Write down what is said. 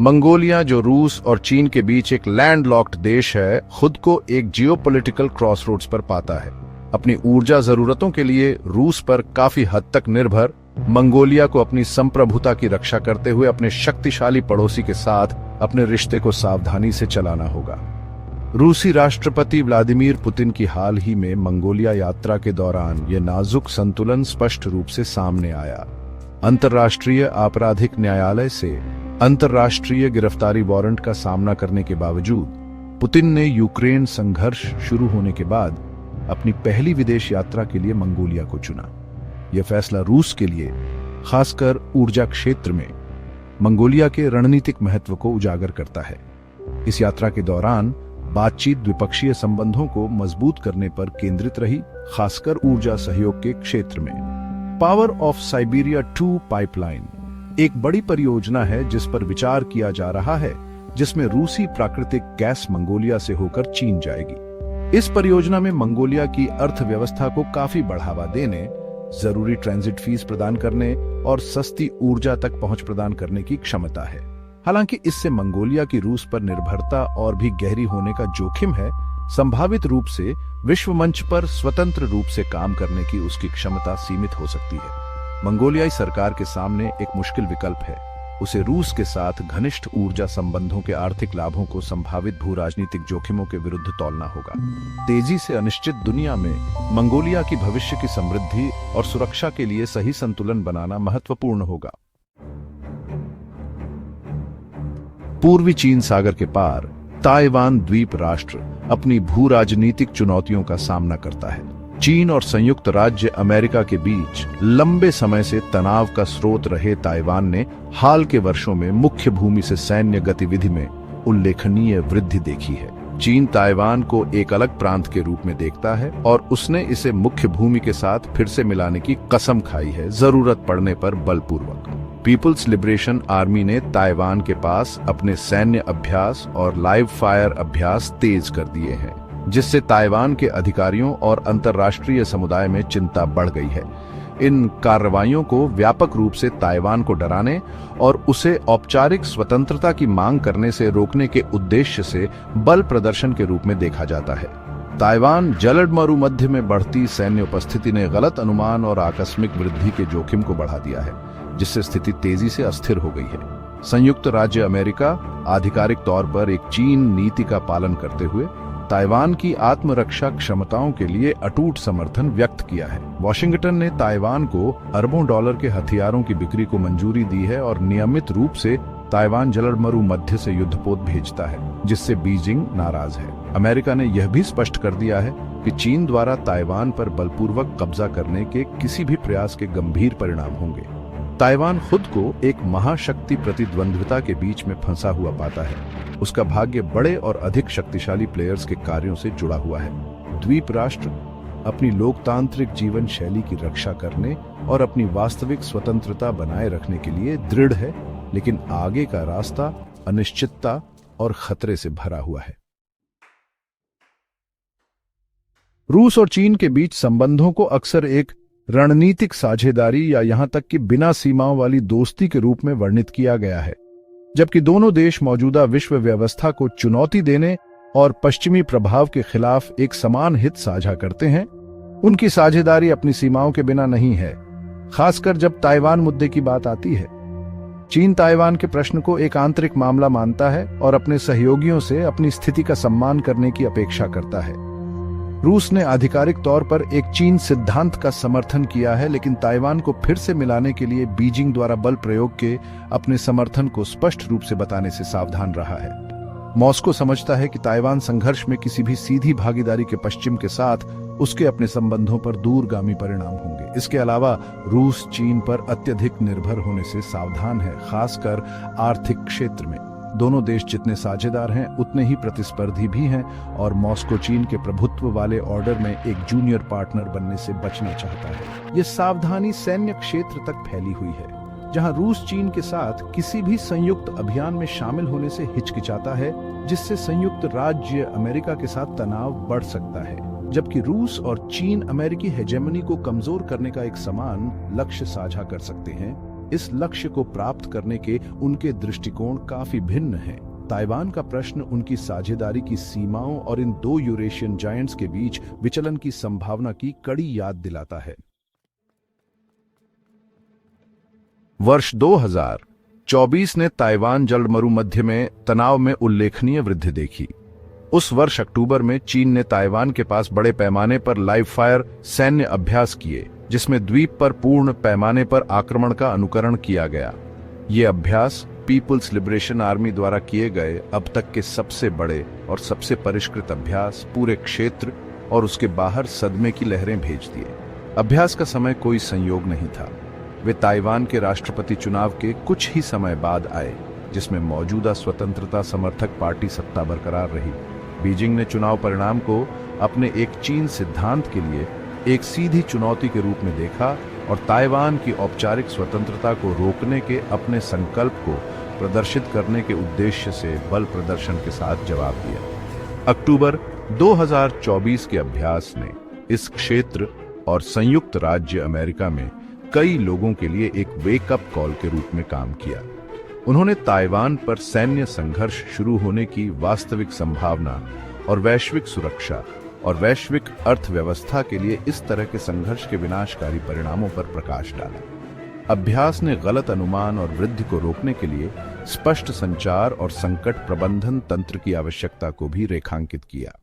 Mongolia, जो रूस और चीन के बीच एक लैंडलॉक्ड देश है, खुद को एक जियोपॉलिटिकल क्रॉसरोड्स पर पाता है। अपनी ऊर्जा जरूरतों के लिए रूस पर काफी हद तक निर्भर मंगोलिया को अपनी संप्रभुता की रक्षा करते हुए अपने शक्तिशाली पड़ोसी के साथ अपने रिश्ते को सावधानी से चलाना होगा। रूसी राष्ट्रपति व्लादिमीर पुतिन की हाल ही में मंगोलिया यात्रा के दौरान यह नाजुक संतुलन स्पष्ट रूप से सामने आया। अंतर्राष्ट्रीय आपराधिक न्यायालय से अंतर्राष्ट्रीय गिरफ्तारी वारंट का सामना करने के बावजूद पुतिन ने यूक्रेन संघर्ष शुरू होने के बाद अपनी पहली विदेश यात्रा के लिए मंगोलिया को चुना। यह फैसला रूस के लिए, खासकर ऊर्जा क्षेत्र में मंगोलिया के रणनीतिक महत्व को उजागर करता है। इस यात्रा के दौरान बातचीत द्विपक्षीय संबंधों को मजबूत करने पर केंद्रित रही, खासकर ऊर्जा सहयोग के क्षेत्र में। पावर ऑफ साइबेरिया 2 पाइपलाइन एक बड़ी परियोजना है जिस पर विचार किया जा रहा है, जिसमें रूसी प्राकृतिक गैस मंगोलिया से होकर चीन जाएगी। इस परियोजना में मंगोलिया की अर्थव्यवस्था को काफी बढ़ावा देने, जरूरी ट्रांजिट फीस प्रदान करने और सस्ती ऊर्जा तक पहुंच प्रदान करने की क्षमता है। हालांकि इससे मंगोलिया की रूस पर निर्भरता और भी गहरी होने का जोखिम है। संभावित रूप से विश्व मंच पर स्वतंत्र रूप से काम करने की उसकी क्षमता सीमित हो सकती है। मंगोलियाई सरकार के सामने एक मुश्किल विकल्प है। उसे रूस के साथ घनिष्ठ ऊर्जा संबंधों के आर्थिक लाभों को संभावित भू राजनीतिक जोखिमों के विरुद्ध तौलना होगा। तेजी से अनिश्चित दुनिया में मंगोलिया की भविष्य की समृद्धि और सुरक्षा के लिए सही संतुलन बनाना महत्वपूर्ण होगा। पूर्वी चीन सागर के पार ताइवान द्वीप राष्ट्र अपनी भू राजनीतिक चुनौतियों का सामना करता है। चीन और संयुक्त राज्य अमेरिका के बीच लंबे समय से तनाव का स्रोत रहे ताइवान ने हाल के वर्षों में मुख्य भूमि से सैन्य गतिविधि में उल्लेखनीय वृद्धि देखी है। चीन ताइवान को एक अलग प्रांत के रूप में देखता है और उसने इसे मुख्य भूमि के साथ फिर से मिलाने की कसम खाई है, जरूरत पड़ने पर बलपूर्वक। पीपुल्स लिबरेशन आर्मी ने ताइवान के पास अपने सैन्य अभ्यास और लाइव फायर अभ्यास तेज कर दिए हैं, जिससे ताइवान के अधिकारियों और अंतर्राष्ट्रीय समुदाय में चिंता बढ़ गई है। इन कार्रवाइयों को व्यापक रूप से ताइवान को डराने और उसे औपचारिक स्वतंत्रता की मांग करने से रोकने के उद्देश्य से बल प्रदर्शन के रूप में देखा जाता है। ताइवान जलद मरुमध्य में बढ़ती सैन्य उपस्थिति ने गलत अनुमान और आकस्मिक वृद्धि के जोखिम को बढ़ा दिया है, जिससे स्थिति तेजी से अस्थिर हो गई है। संयुक्त राज्य अमेरिका आधिकारिक तौर पर एक चीन नीति का पालन करते हुए ताइवान की आत्मरक्षा क्षमताओं के लिए अटूट समर्थन व्यक्त किया है। वॉशिंगटन ने ताइवान को अरबों डॉलर के हथियारों की बिक्री को मंजूरी दी है और नियमित रूप से ताइवान जलद मरुमध्य से युद्धपोत भेजता है, जिससे बीजिंग नाराज है। अमेरिका ने यह भी स्पष्ट कर दिया है कि चीन द्वारा ताइवान पर बलपूर्वक कब्जा करने के किसी भी प्रयास के गंभीर परिणाम होंगे। ताइवान खुद को एक महाशक्ति प्रतिद्वंद्विता के बीच में फंसा हुआ पाता है। उसका भाग्य बड़े और अधिक शक्तिशाली प्लेयर्स के कार्यों से जुड़ा हुआ है। द्वीप राष्ट्र अपनी लोकतांत्रिक जीवन शैली की रक्षा करने और अपनी वास्तविक स्वतंत्रता बनाए रखने के लिए दृढ़ है, लेकिन आगे का रास्ता अनिश्चितता और खतरे से भरा हुआ है। रूस और चीन के बीच संबंधों को अक्सर एक रणनीतिक साझेदारी या यहां तक कि बिना सीमाओं वाली दोस्ती के रूप में वर्णित किया गया है। जबकि दोनों देश मौजूदा विश्व व्यवस्था को चुनौती देने और पश्चिमी प्रभाव के खिलाफ एक समान हित साझा करते हैं, उनकी साझेदारी अपनी सीमाओं के बिना नहीं है, खासकर जब ताइवान मुद्दे की बात आती है। चीन ताइवान के प्रश्न को एक आंतरिक मामला मानता है और अपने सहयोगियों से अपनी स्थिति का सम्मान करने की अपेक्षा करता है। रूस ने आधिकारिक तौर पर एक चीन सिद्धांत का समर्थन किया है, लेकिन ताइवान को फिर से मिलाने के लिए बीजिंग द्वारा बल प्रयोग के अपने समर्थन को स्पष्ट रूप से बताने से सावधान रहा है। मॉस्को समझता है कि ताइवान संघर्ष में किसी भी सीधी भागीदारी के पश्चिम के साथ उसके अपने संबंधों पर दूरगामी परिणाम होंगे। इसके अलावा रूस चीन पर अत्यधिक निर्भर होने से सावधान है, खासकर आर्थिक क्षेत्र में। दोनों देश जितने साझेदार हैं उतने ही प्रतिस्पर्धी भी हैं और मॉस्को चीन के प्रभुत्व वाले ऑर्डर में एक जूनियर पार्टनर बनने से बचना चाहता है। ये सावधानी सैन्य क्षेत्र तक फैली हुई है, जहां रूस चीन के साथ किसी भी संयुक्त अभियान में शामिल होने से हिचकिचाता है, जिससे संयुक्त राज्य अमेरिका के साथ तनाव बढ़ सकता है। जबकि रूस और चीन अमेरिकी हेजेमनी को कमजोर करने का एक समान लक्ष्य साझा कर सकते हैं, इस लक्ष्य को प्राप्त करने के उनके दृष्टिकोण काफी भिन्न हैं। ताइवान का प्रश्न उनकी साझेदारी की सीमाओं और इन दो यूरेशियन जायंट्स के बीच विचलन की संभावना की कड़ी याद दिलाता है। वर्ष 2024 ने ताइवान जलमरुमध्य में तनाव में उल्लेखनीय वृद्धि देखी। उस वर्ष अक्टूबर में चीन ने ताइवान के पास बड़े पैमाने पर लाइव फायर सैन्य अभ्यास किए, जिसमें द्वीप पर पूर्ण पैमाने पर आक्रमण का अनुकरण किया गया। ये अभ्यास पीपुल्स लिबरेशन आर्मी द्वारा किए गए अब तक के सबसे बड़े और सबसे परिष्कृत अभ्यास पूरे क्षेत्र और उसके बाहर सदमे की लहरें भेज दिए। अभ्यास का समय कोई संयोग नहीं था। वे ताइवान के राष्ट्रपति चुनाव के कुछ ही समय बाद आए, जिसमें मौजूदा स्वतंत्रता समर्थक पार्टी सत्ता बरकरार रही। बीजिंग ने चुनाव परिणाम को अपने एक चीन सिद्धांत के लिए एक सीधी चुनौती के रूप में देखा और ताइवान की औपचारिक स्वतंत्रता को रोकने के अपने संकल्प को प्रदर्शित करने के उद्देश्य से बल प्रदर्शन के साथ जवाब दिया। अक्टूबर 2024 के अभ्यास ने इस क्षेत्र और संयुक्त राज्य अमेरिका में कई लोगों के लिए एक वेकअप कॉल के रूप में काम किया। उन्होंने ताइवान पर सैन्य संघर्ष शुरू होने की वास्तविक संभावना और वैश्विक सुरक्षा और वैश्विक अर्थव्यवस्था के लिए इस तरह के संघर्ष के विनाशकारी परिणामों पर प्रकाश डाला। अभ्यास ने गलत अनुमान और वृद्धि को रोकने के लिए स्पष्ट संचार और संकट प्रबंधन तंत्र की आवश्यकता को भी रेखांकित किया।